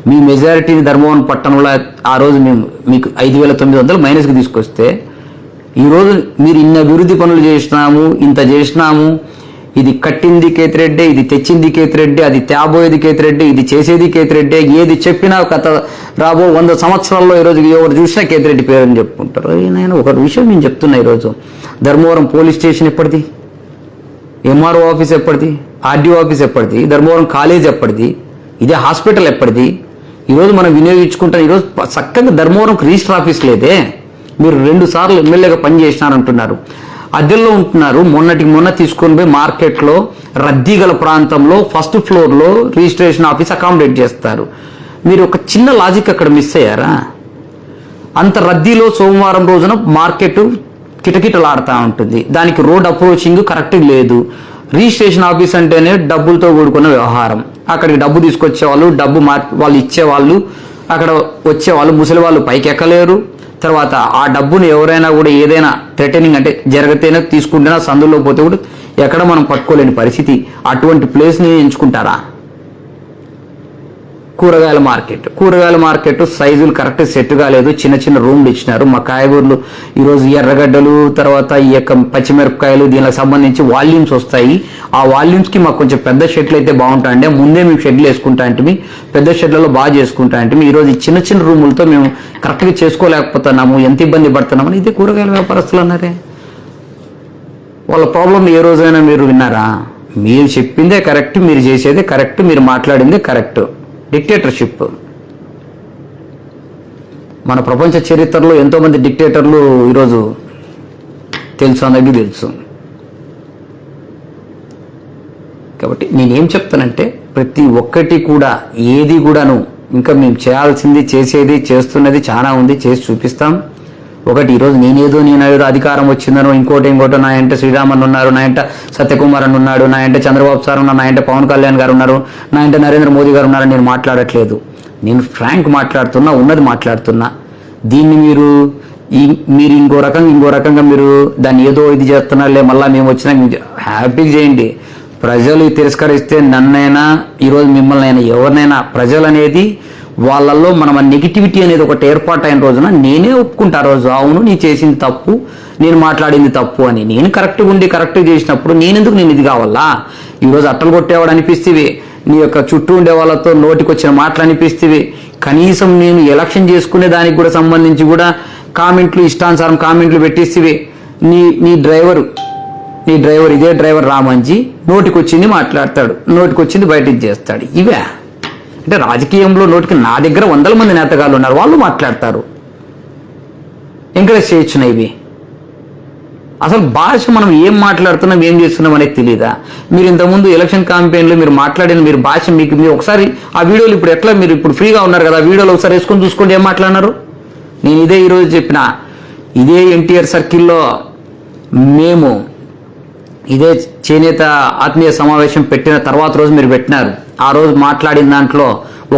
మీ మెజారిటీని ధర్మవరం పట్టణంలో ఆ రోజు మేము మీకు 5,900 మైనస్కి తీసుకొస్తే ఈరోజు మీరు ఇన్ని అభివృద్ధి పనులు చేసినాము, ఇంత చేసినాము, ఇది కట్టింది కేతిరెడ్డే, ఇది తెచ్చింది కేతిరెడ్డే, అది తేబోయేది కేతిరెడ్డే, ఇది చేసేది కేతిరెడ్డే, ఏది చెప్పినా కథ రాబో 100 సంవత్సరాల్లో ఈరోజు ఎవరు చూసినా కేతిరెడ్డి పేరు అని చెప్పుకుంటారు. నేను ఒక విషయం నేను చెప్తున్నా, ఈరోజు ధర్మవరం పోలీస్ స్టేషన్ ఎప్పటిది, ఎంఆర్ఓ ఆఫీస్ ఎప్పటిది, ఆర్డీఓ ఆఫీస్ ఎప్పటిది, ధర్మవరం కాలేజ్ ఎప్పటిది, ఇదే హాస్పిటల్ ఎప్పటిది. ఈరోజు మనం వినియోగించుకుంటాం. ఈరోజు చక్కగా ధర్మవరంకి రిజిస్టర్ ఆఫీస్ లేదే. మీరు 2 సార్లు ఎమ్మెల్యేగా పనిచేసినారంటున్నారు, అద్దెల్లో ఉంటున్నారు. మొన్న తీసుకొని పోయి మార్కెట్లో రద్దీ గల ప్రాంతంలో ఫస్ట్ ఫ్లోర్లో రిజిస్ట్రేషన్ ఆఫీస్ అకామిడేట్ చేస్తారు. మీరు ఒక చిన్న లాజిక్ అక్కడ మిస్ అయ్యారా? అంత రద్దీలో సోమవారం రోజున మార్కెట్ కిటకిటలాడుతూ ఉంటుంది. దానికి రోడ్ అప్రోచింగ్ కరెక్ట్ లేదు. రిజిస్ట్రేషన్ ఆఫీస్ అంటేనే డబ్బులతో కూడుకున్న వ్యవహారం. అక్కడికి డబ్బు తీసుకొచ్చేవాళ్ళు, డబ్బు వాళ్ళు ఇచ్చేవాళ్ళు, అక్కడ వచ్చేవాళ్ళు ముసలి వాళ్ళు పైకి ఎక్కలేరు. తర్వాత ఆ డబ్బును ఎవరైనా కూడా ఏదైనా థ్రెటనింగ్ అంటే జరిగితేనే తీసుకుంటేనా సందులో పోతే కూడా ఎక్కడ మనం పట్టుకోలేని పరిస్థితి. అటువంటి ప్లేస్ని ఎంచుకుంటారా? కూరగాయల మార్కెట్ సైజులు కరెక్ట్ సెట్ కాలేదు, చిన్న చిన్న రూమ్లు ఇచ్చినారు. మా కాయగూరలు ఈరోజు ఎర్రగడ్డలు, తర్వాత ఈ యొక్క పచ్చిమిరపకాయలు, దీనికి సంబంధించి వాల్యూమ్స్ వస్తాయి. ఆ వాల్యూమ్స్కి మాకు కొంచెం పెద్ద షెడ్లు అయితే బాగుంటాయండి. ముందే మేము షెడ్లు వేసుకుంటా అంటే పెద్ద షెడ్లలో బాగా చేసుకుంటా అంటే ఈరోజు ఈ చిన్న చిన్న రూములతో మేము కరెక్ట్గా చేసుకోలేకపోతున్నాము, ఎంత ఇబ్బంది పడుతున్నామని ఇదే కూరగాయల వ్యాపారస్తులు అన్నారే. వాళ్ళ ప్రాబ్లం ఏ రోజైనా మీరు విన్నారా? మీరు చెప్పిందే కరెక్ట్, మీరు చేసేదే కరెక్ట్, మీరు మాట్లాడిందే కరెక్ట్. డిక్టేటర్షిప్ మన ప్రపంచ చరిత్రలో ఎంతోమంది డిక్టేటర్లు ఈరోజు తెలుసు, అందరికీ తెలుసు. కాబట్టి నేనేం చెప్తానంటే ప్రతి ఒక్కటి కూడా ఏది కూడాను ఇంకా మేము చేయాల్సింది, చేసేది, చేస్తున్నది చాలా ఉంది, చేసి చూపిస్తాం. ఒకటి ఈరోజు నేనేదో అధికారం వచ్చిందనో ఇంకోటో నా అంటే శ్రీరామన్ ఉన్నారు, నా అంటే సత్యకుమార్ అని ఉన్నాడు, నా అంటే చంద్రబాబు సార్ ఉన్నారు, నా అంటే పవన్ కళ్యాణ్ గారు ఉన్నారు, నా అంటే నరేంద్ర మోదీ గారు ఉన్నారని నేను మాట్లాడట్లేదు. నేను ఫ్రాంక్ మాట్లాడుతున్నా, ఉన్నది మాట్లాడుతున్నా. దీన్ని మీరు ఇంకో రకంగా మీరు దాన్ని ఏదో ఇది చేస్తున్నారులే, మళ్ళీ మేము వచ్చినా హ్యాపీగా చేయండి. ప్రజలు తిరస్కరిస్తే నన్నైనా ఈరోజు మిమ్మల్ని అయినా ఎవరినైనా ప్రజలు అనేది వాళ్ళల్లో మనం నెగిటివిటీ అనేది ఒకటి ఏర్పాటైన రోజున నేనే ఒప్పుకుంటా. రోజు అవును నీ చేసింది తప్పు, నేను మాట్లాడింది తప్పు అని. నేను కరెక్ట్గా చేసినప్పుడు నేను ఇది కావాలా? ఈరోజు అట్టలు కొట్టేవాడు అనిపిస్తేవి, నీ యొక్క చుట్టూ ఉండే వాళ్ళతో నోటికొచ్చిన మాటలు అనిపిస్తేవి. కనీసం నేను ఎలక్షన్ చేసుకునే దానికి కూడా సంబంధించి కూడా కామెంట్లు ఇష్టానుసారం కామెంట్లు పెట్టిస్తేవి. నీ డ్రైవర్ ఇదే డ్రైవర్ రామంజీ నోటికొచ్చింది మాట్లాడతాడు, నోటికొచ్చింది బయటికి చేస్తాడు. ఇవే అంటే రాజకీయంలో నా దగ్గర 100 మంది నేతగాళ్ళు ఉన్నారు, వాళ్ళు మాట్లాడతారు. ఎంకరేజ్ చేయొచ్చున ఇవి. అసలు భాష మనం ఏం మాట్లాడుతున్నాం, ఏం చేస్తున్నాం అనేది తెలియదా? మీరు ఇంతకుముందు ఎలక్షన్ క్యాంపెయిన్లో మీరు మాట్లాడిన మీరు భాష మీరు ఒకసారి ఆ వీడియోలు ఇప్పుడు ఎట్లా మీరు ఇప్పుడు ఫ్రీగా ఉన్నారు కదా, వీడియోలో ఒకసారి వేసుకొని చూసుకోండి ఏం మాట్లాడినారు. నేను ఇదే ఈరోజు చెప్పిన, ఇదే ఎన్టీఆర్ సర్కిల్లో మేము ఇదే చేనేత ఆత్మీయ సమావేశం పెట్టిన తర్వాత రోజు మీరు పెట్టినారు. ఆ రోజు మాట్లాడిన దాంట్లో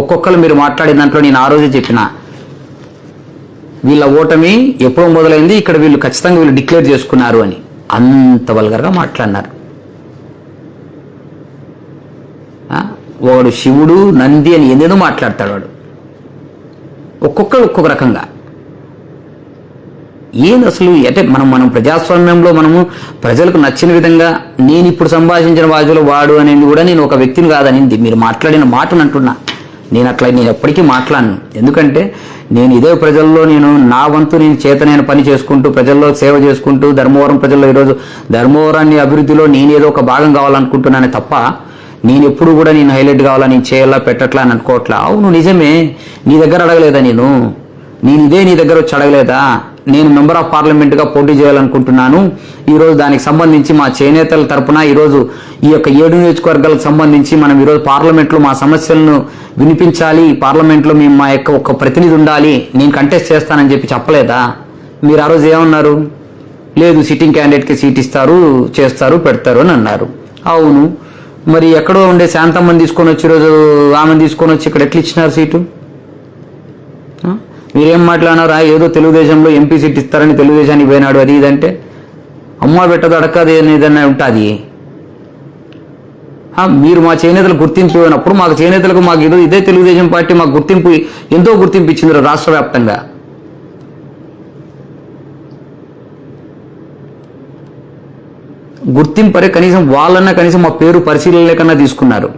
ఒక్కొక్కరు మీరు మాట్లాడిన దాంట్లో నేను ఆ రోజే చెప్పిన, వీళ్ళ ఓటమి ఎప్పుడో మొదలైంది, ఇక్కడ వీళ్ళు ఖచ్చితంగా వీళ్ళు డిక్లేర్ చేసుకున్నారు అని. అంత వల్గర్గా మాట్లాడినారు. వాడు శివుడు నంది అని ఏదేదో మాట్లాడతాడు వాడు, ఒక్కొక్కరు ఒక్కొక్క రకంగా. ఏంది అసలు అంటే మనం ప్రజాస్వామ్యంలో మనము ప్రజలకు నచ్చిన విధంగా నేను ఇప్పుడు సంభాషించిన భాషలో వాడు అనేది కూడా నేను ఒక వ్యక్తిని కాదనింది మీరు మాట్లాడిన మాటను అంటున్నా. నేను ఎప్పటికీ మాట్లాడను. ఎందుకంటే నేను ఇదే ప్రజల్లో నా వంతు నేను చేతనైన పని చేసుకుంటూ ప్రజల్లో సేవ చేసుకుంటూ ధర్మవరం ప్రజల్లో ఈరోజు ధర్మవరాన్ని అభివృద్ధిలో నేనేదో ఒక భాగం కావాలనుకుంటున్నానే తప్ప నేను ఎప్పుడు కూడా నేను హైలైట్ కావాలా, నేను చేయాలా పెట్టట్లా అని అనుకోవట్లా. అవును నిజమే, నీ దగ్గర అడగలేదా? నేను ఇదే నీ దగ్గర వచ్చి అడగలేదా? నేను మెంబర్ ఆఫ్ పార్లమెంట్గా పోటీ చేయాలనుకుంటున్నాను. ఈరోజు దానికి సంబంధించి మా చేనేతల తరపున ఈరోజు ఈ యొక్క 7 నియోజకవర్గాలకు సంబంధించి మనం ఈరోజు పార్లమెంట్లో మా సమస్యలను వినిపించాలి, పార్లమెంట్లో మేము మా యొక్క ఒక ప్రతినిధి ఉండాలి, నేను కంటెస్ట్ చేస్తానని చెప్పలేదా? మీరు ఆ రోజు ఏమన్నారు? లేదు సిట్టింగ్ క్యాండిడేట్కి సీట్ ఇస్తారు, చేస్తారు, పెడతారు అని అన్నారు. అవును, మరి ఎక్కడో ఉండే శాంతమ్మని తీసుకొని వచ్చి ఈరోజు ఆమెను తీసుకొని వచ్చి ఇక్కడ ఎట్లా ఇచ్చినారు సీటు? మీరేం మాట్లాడినారా? ఏదో తెలుగుదేశంలో ఎంపీ సీట్ ఇస్తారని తెలుగుదేశానికి పోయినాడు అది ఇదంటే అమ్మ పెట్టదు అడక్కది ఏదన్నా ఉంటుంది. మీరు మా చేనేతలు గుర్తింపు ఇవ్వనప్పుడు మాకు చేనేతలకు మాకు ఇదే తెలుగుదేశం పార్టీ మాకు ఎంతో గుర్తింపు ఇచ్చింది రాష్ట్ర వ్యాప్తంగా. గుర్తింపరే కనీసం వాళ్ళన్నా కనీసం మా పేరు పరిశీలన కన్నా తీసుకున్నారు.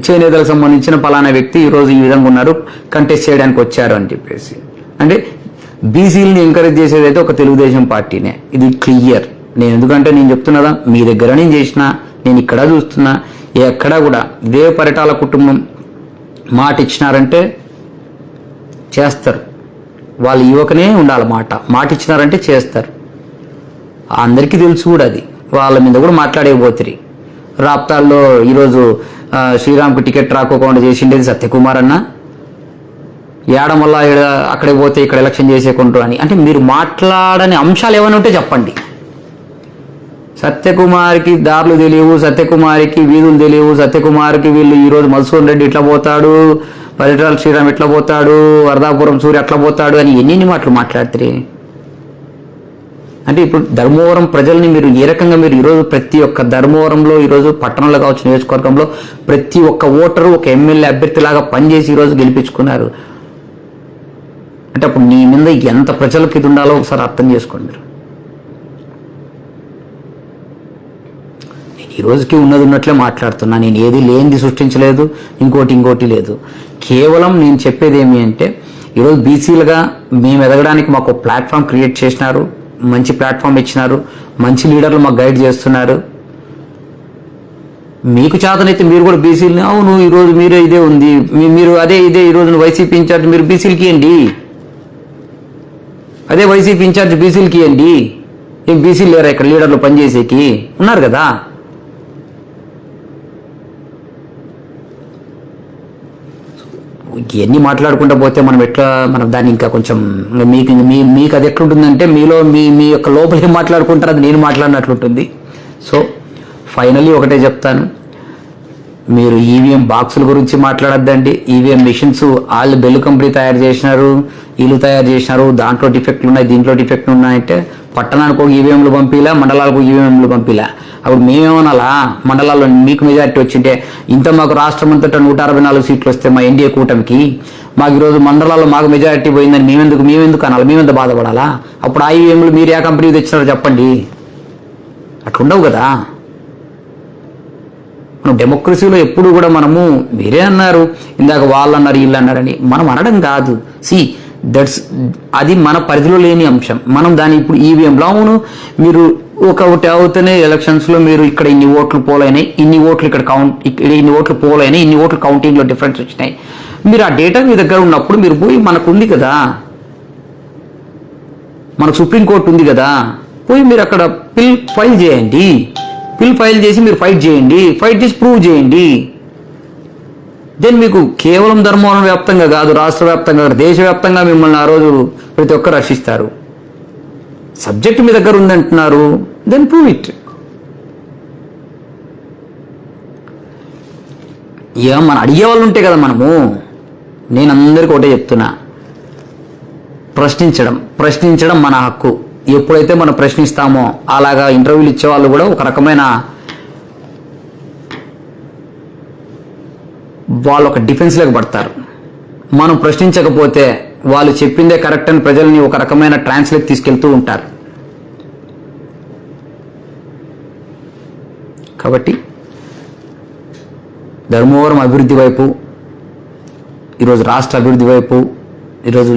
చేనేతలకు సంబంధించిన పలానా వ్యక్తి ఈరోజు ఈ విధంగా ఉన్నారు, కంటెస్ట్ చేయడానికి వచ్చారు అని చెప్పేసి. అంటే బీసీలని ఎంకరేజ్ చేసేది అయితే ఒక తెలుగుదేశం పార్టీనే, ఇది క్లియర్. ఎందుకంటే నేను చెప్తున్నదా, మీ దగ్గర నేను చేసిన, నేను ఇక్కడ చూస్తున్నా, ఎక్కడా కూడా ఇదే పరిటాల కుటుంబం మాట ఇచ్చినారంటే చేస్తారు. వాళ్ళు యువకనే ఉండాలి, మాట ఇచ్చినారంటే చేస్తారు. అందరికీ తెలుసు కూడా అది. వాళ్ళ మీద కూడా మాట్లాడేపోతుంది. రాప్తాల్లో ఈరోజు శ్రీరామ్కి టికెట్ రాకోకుండా చేసిండేది సత్యకుమార్ అన్న. ఏడం వల్ల అక్కడే పోతే ఇక్కడ ఎలక్షన్ చేసేకుంటారు అని. అంటే మీరు మాట్లాడని అంశాలు ఏమైనా ఉంటే చెప్పండి. సత్యకుమార్కి దారులు తెలియవు, సత్యకుమార్కి వీధులు తెలియవు, సత్యకుమార్కి వీళ్ళు ఈరోజు మధుసూదన్ రెడ్డి ఇట్లా పోతాడు, పరిటాల శ్రీరామ్ ఎట్లా పోతాడు, వరదాపురం సూర్య ఎట్లా పోతాడు అని ఎన్ని మాటలు మాట్లాడతారు. అంటే ఇప్పుడు ధర్మవరం ప్రజల్ని మీరు ఏ రకంగా మీరు ఈరోజు ప్రతి ఒక్క ధర్మవరంలో ఈరోజు పట్టణంలో కావచ్చు, నియోజకవర్గంలో ప్రతి ఒక్క ఓటరు ఒక ఎమ్మెల్యే అభ్యర్థిలాగా పనిచేసి ఈరోజు గెలిపించుకున్నారు. అంటే అప్పుడు నీ మీద ఎంత ప్రజలకు ఇది ఉండాలో ఒకసారి అర్థం చేసుకోండి మీరు. నేను ఈ రోజుకి ఉన్నట్లే మాట్లాడుతున్నా. నేను ఏది లేనిది సృష్టించలేదు, ఇంకోటి లేదు. కేవలం నేను చెప్పేది ఏమి అంటే ఈరోజు బీసీలుగా మేము ఎదగడానికి మాకు ఒక ప్లాట్ఫామ్ క్రియేట్ చేసినారు, మంచి ప్లాట్ఫామ్ ఇచ్చినారు, మంచి లీడర్లు మాకు గైడ్ చేస్తున్నారు. మీకు చేతనైతే మీరు కూడా బీసీలని, అవును ఈరోజు మీరే ఇదే ఉంది, మీరు ఇదే ఈరోజు వైసీపీ ఇన్ఛార్జ్ మీరు బీసీలకి ఇవ్వండి, అదే వైసీపీ ఇన్ఛార్జ్ బీసీలకి ఇవ్వండి. ఏం బీసీలు లేరా ఇక్కడ లీడర్లు పనిచేసేకి? ఉన్నారు కదా. ఇవన్నీ మాట్లాడుకుంటూ పోతే మనం దాన్ని ఇంకా కొంచెం మీకు అది ఎట్లుంటుందంటే మీలో మీ యొక్క లోపల ఏం మాట్లాడుకుంటారు అది నేను మాట్లాడినట్లుంటుంది. సో ఫైనల్లీ ఒకటే చెప్తాను, మీరు ఈవీఎం బాక్సుల గురించి మాట్లాడద్దండి. ఈవీఎం మిషన్స్ వాళ్ళు బెల్లు కంపెనీ తయారు చేసినారు, వీళ్ళు తయారు చేసినారు, దాంట్లో డిఫెక్ట్లు ఉన్నాయి, దీంట్లో డిఫెక్ట్లు ఉన్నాయంటే పట్టణానికి ఒక ఈవీఎంలు పంపిలా, మండలాలకు ఈవీఎంలు పంపిలా. అప్పుడు మేమేమనాలా, మండలాల్లో మీకు మెజార్టీ వచ్చింటే ఇంత మాకు రాష్ట్రం అంతటా 164 సీట్లు వస్తే మా ఎన్డీఏ కూటమికి, మాకు ఈరోజు మండలాల్లో మాకు మెజారిటీ పోయిందని మేమెందుకు అనాలి, మేమెంత బాధపడాలా? అప్పుడు ఆ ఈవీఎంలు మీరు ఏ కంపెనీ తెచ్చినారో చెప్పండి. అట్లుండవు కదా. మనం డెమోక్రసీలో ఎప్పుడు కూడా మనము మీరే అన్నారు ఇందాక వాళ్ళు అన్నారు వీళ్ళు అన్నారని మనం అనడం కాదు. అది మన పరిధిలో లేని అంశం. మనం దాన్ని ఇప్పుడు ఈవీఎంలో అవును మీరు ఒకటి అవుతూనే ఎలక్షన్స్లో మీరు ఇక్కడ ఇన్ని ఓట్లు పోలైనాయి, ఇన్ని ఓట్లు ఇక్కడ ఇన్ని ఓట్లు పోలైనాయి, ఇన్ని ఓట్లు కౌంటింగ్లో డిఫరెన్స్ వచ్చినాయి. మీరు ఆ డేటా మీ దగ్గర ఉన్నప్పుడు మీరు పోయి మనకు ఉంది కదా, మనకు సుప్రీంకోర్టు ఉంది కదా, పోయి మీరు అక్కడ పిల్ ఫైల్ చేయండి. పిల్ ఫైల్ చేసి మీరు ఫైట్ చేయండి, ఫైట్ చేసి ప్రూవ్ చేయండి. దెన్ మీకు కేవలం ధర్మవరం వ్యాప్తంగా కాదు, రాష్ట్ర వ్యాప్తంగా, దేశవ్యాప్తంగా మిమ్మల్ని ఆ రోజు ప్రతి ఒక్కరు రక్షిస్తారు. సబ్జెక్ట్ మీ దగ్గర ఉందంటున్నారు, దెన్ ప్రూవ్ ఇట్. ఇక మనం అడిగే వాళ్ళు ఉంటే కదా మనము. నేను అందరికీ ఒకటే చెప్తున్నా, ప్రశ్నించడం మన హక్కు. ఎప్పుడైతే మనం ప్రశ్నిస్తామో అలాగా ఇంటర్వ్యూలు ఇచ్చే వాళ్ళు కూడా ఒక రకమైన వాళ్ళు ఒక డిఫెన్స్లోకి పడతారు. మనం ప్రశ్నించకపోతే వాళ్ళు చెప్పిందే కరెక్ట్ అని ప్రజల్ని ఒక రకమైన ట్రాన్స్లోకి తీసుకెళ్తూ ఉంటారు. కాబట్టి ధర్మవరం అభివృద్ధి వైపు, ఈరోజు రాష్ట్ర అభివృద్ధి వైపు,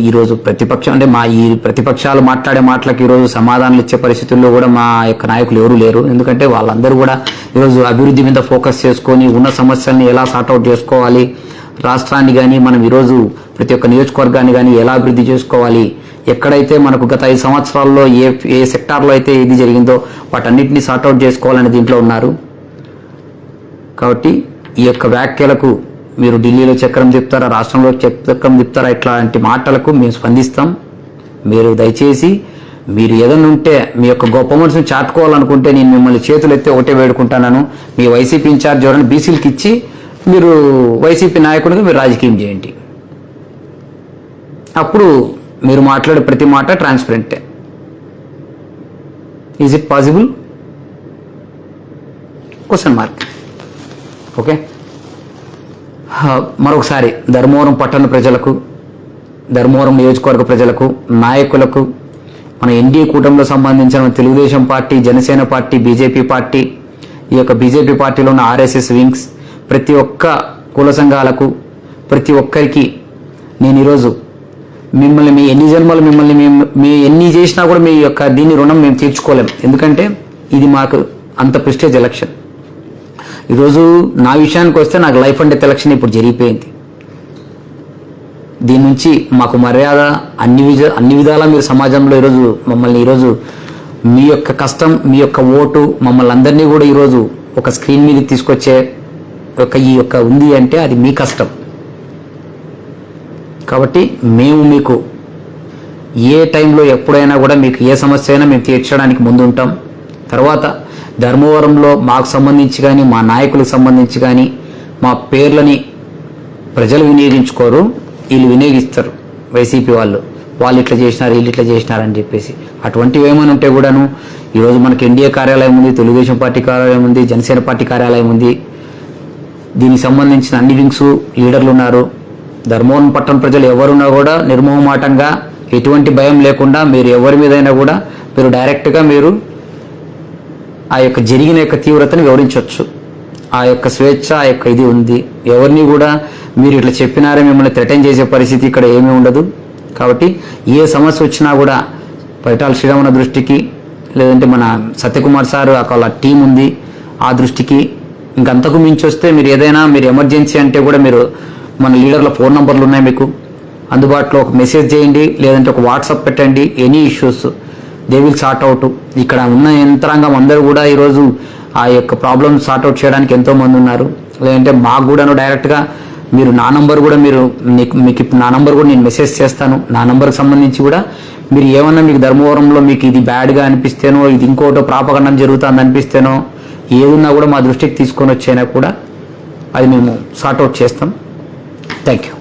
ఈరోజు ప్రతిపక్షం అంటే ఈ ప్రతిపక్షాలు మాట్లాడే మాటలకు ఈరోజు సమాధానాలు ఇచ్చే పరిస్థితుల్లో కూడా మా యొక్క నాయకులు ఎవరు లేరు. ఎందుకంటే వాళ్ళందరూ కూడా ఈరోజు అభివృద్ధి మీద ఫోకస్ చేసుకొని ఉన్న సమస్యల్ని ఎలా సార్ట్అవుట్ చేసుకోవాలి, రాష్ట్రాన్ని కానీ మనం ఈరోజు ప్రతి ఒక్క నియోజకవర్గాన్ని కానీ ఎలా అభివృద్ధి చేసుకోవాలి, ఎక్కడైతే మనకు గత 5 సంవత్సరాల్లో ఏ సెక్టార్లో అయితే ఇది జరిగిందో వాటన్నిటిని సార్ట్అవుట్ చేసుకోవాలని దీంట్లో ఉన్నారు. కాబట్టి ఈ యొక్క వ్యాఖ్యలకు మీరు ఢిల్లీలో చక్రం తిప్పుతారా, రాష్ట్రంలో చక్రం తిప్పుతారా, ఇట్లాంటి మాటలకు మేము స్పందిస్తాం. మీరు దయచేసి మీరు ఏదైనా ఉంటే మీ యొక్క గొప్ప మనసును చాటుకోవాలనుకుంటే నేను మిమ్మల్ని చేతులు ఎత్తి ఒకటే వేడుకుంటాను, మీ వైసీపీ ఇన్ఛార్జ్ ఎవరైనా బీసీలకు ఇచ్చి మీరు వైసీపీ నాయకుడిగా మీరు రాజకీయం చేయండి. అప్పుడు మీరు మాట్లాడే ప్రతి మాట ట్రాన్స్పరెంటే. Is it possible? Question mark. Okay, మరొకసారి ధర్మవరం పట్టణ ప్రజలకు, ధర్మవరం నియోజకవర్గ ప్రజలకు, నాయకులకు, మన ఎన్డీఏ కూటమిలో సంబంధించిన Telugu Desam party, Janasena party, BJP party, ఈ యొక్క బీజేపీ పార్టీలో ఉన్న ఆర్ఎస్ఎస్ వింగ్స్, ప్రతి ఒక్క కుల సంఘాలకు, ప్రతి ఒక్కరికి నేను ఈరోజు మిమ్మల్ని మీ ఎన్ని జన్మలు మిమ్మల్ని మీ ఎన్ని చేసినా కూడా మీ యొక్క దీని రుణం మేము తీర్చుకోలేం. ఎందుకంటే ఇది మాకు అంత ప్రెస్టేజ్ ఎలక్షన్. ఈరోజు నా విషయానికి వస్తే నాకు లైఫ్ అండ్ డెత్ ఎలక్షన్ ఇప్పుడు జరిగిపోయింది. దీని నుంచి మాకు మర్యాద అన్ని విధాలా మీరు సమాజంలో ఈరోజు మీ యొక్క కష్టం, మీ యొక్క ఓటు మమ్మల్ని అందరినీ కూడా ఈరోజు ఒక స్క్రీన్ మీద తీసుకొచ్చే ఈ యొక్క ఉంది అంటే అది మీ కష్టం. కాబట్టి మేము మీకు ఏ టైంలో ఎప్పుడైనా కూడా మీకు ఏ సమస్య అయినా మేము తీర్చడానికి ముందుంటాం. తర్వాత ధర్మవరంలో మాకు సంబంధించి కానీ మా నాయకులకు సంబంధించి కానీ మా పేర్లని ప్రజలు వినియోగించుకోరు, వీళ్ళు వినియోగిస్తారు. వైసీపీ వాళ్ళు ఇట్లా చేసినారు, వీళ్ళు ఇట్లా చేసినారు అని చెప్పేసి అటువంటివి ఏమైనా ఉంటే కూడాను ఈరోజు మనకి ఎన్డీఏ కార్యాలయం ఉంది, తెలుగుదేశం పార్టీ కార్యాలయం ఉంది, జనసేన పార్టీ కార్యాలయం ఉంది. దీనికి సంబంధించిన అన్ని వింగ్స్ లీడర్లు ఉన్నారు. ధర్మవరం పట్టణ ప్రజలు ఎవరున్నా కూడా నిర్మోహమాటంగా ఎటువంటి భయం లేకుండా మీరు ఎవరి మీదైనా కూడా మీరు డైరెక్ట్గా మీరు ఆ యొక్క జరిగిన యొక్క తీవ్రతను వివరించవచ్చు. ఆ యొక్క స్వేచ్ఛ, ఆ యొక్క ఇది ఉంది. ఎవరిని కూడా మీరు ఇట్లా చెప్పినారే మిమ్మల్ని థ్రెటన్ చేసే పరిస్థితి ఇక్కడ ఏమీ ఉండదు. కాబట్టి ఏ సమస్య వచ్చినా కూడా పరిటాల శ్రీరామన్న దృష్టికి, లేదంటే మన సత్యకుమార్ సార్ వాళ్ళ టీం ఉంది ఆ దృష్టికి, ఇంకంతకు మించి వస్తే మీరు ఏదైనా మీరు ఎమర్జెన్సీ అంటే కూడా మీరు మన లీడర్ల ఫోన్ నంబర్లు ఉన్నాయి మీకు అందుబాటులో. ఒక మెసేజ్ చేయండి, లేదంటే ఒక వాట్సాప్ పెట్టండి. Any issues they will sort out. ఇక్కడ ఉన్న యంత్రాంగం అందరూ కూడా ఈరోజు ఆ యొక్క ప్రాబ్లమ్ సార్ట్ అవుట్ చేయడానికి ఎంతోమంది ఉన్నారు. లేదంటే మాకు కూడాను డైరెక్ట్గా మీరు నా నంబర్ కూడా మీకు ఇప్పుడు నా నంబర్ కూడా నేను మెసేజ్ చేస్తాను. నా నంబర్కి సంబంధించి కూడా మీరు ఏమన్నా మీకు ధర్మవరంలో మీకు ఇది బ్యాడ్గా అనిపిస్తేనో, ఇది ఇంకోటో ప్రాపగండం జరుగుతుంది అనిపిస్తేనో, ఏదున్నా కూడా మా దృష్టికి తీసుకొని వచ్చైనా కూడా అది మేము సార్ట్అవుట్ చేస్తాం. Thank you.